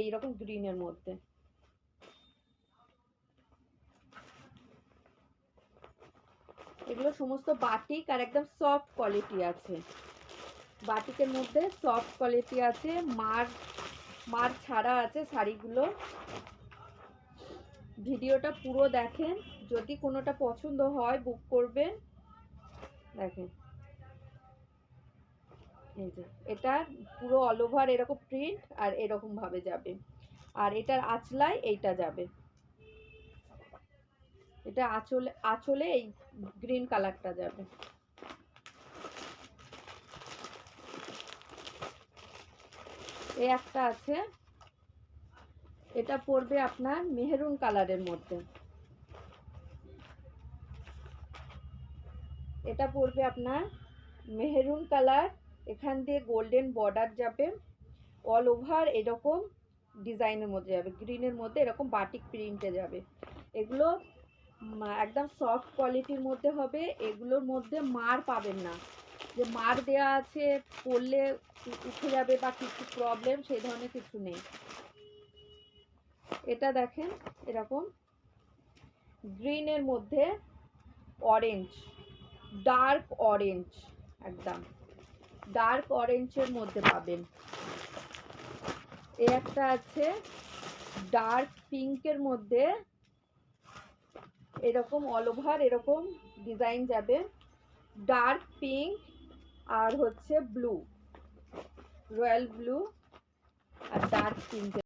এইরকম গ্রিনের মধ্যে। এগুলো সমস্ত বাটিক আর একদম সফট কোয়ালিটি আছে, বাটিকের মধ্যে সফট কোয়ালিটি আছে, মার ছাড়া আছে শাড়িগুলো। ভিডিওটা পুরো দেখেন, যদি কোনোটা পছন্দ হয় বুক করবেন। দেখেন এই যে এটা পুরো অল ওভার এরকম প্রিন্ট আর এরকম ভাবে যাবে, আর এটার আঁচলায় এইটা যাবে, এটা আঁচলে এই গ্রিন কালারটা যাবে। এই একটা আছে, এটা পড়বে আপনার মেহরুন কালারের মধ্যে, এটা পড়বে আপনার মেহরুন কালার, এখান দিয়ে গোল্ডেন বর্ডার যাবে, অল ওভার এরকম ডিজাইনের মধ্যে যাবে, গ্রিনের মধ্যে এরকম বাটিক প্রিন্টে যাবে। এগুলো একদম সফট কোয়ালিটির মধ্যে হবে, এগুলোর মধ্যে মার পাবেন না, যে মার দেয়া আছে পরলে উঠে যাবে বা কিছু প্রবলেম, সেই ধরনের কিছু নেই। এটা দেখেন এরকম গ্রিনের মধ্যে অরেঞ্জ, ডার্ক অরেঞ্জ, একদম ডার্ক অরেঞ্জের মধ্যে পাবেন। এই একটা আছে ডার্ক পিঙ্কের মধ্যে, এরকম অল ওভার এরকম ডিজাইন যাবে, ডার্ক পিঙ্ক আর হচ্ছে ব্লু, রয়্যাল ব্লু আর ডার্ক পিঙ্ক।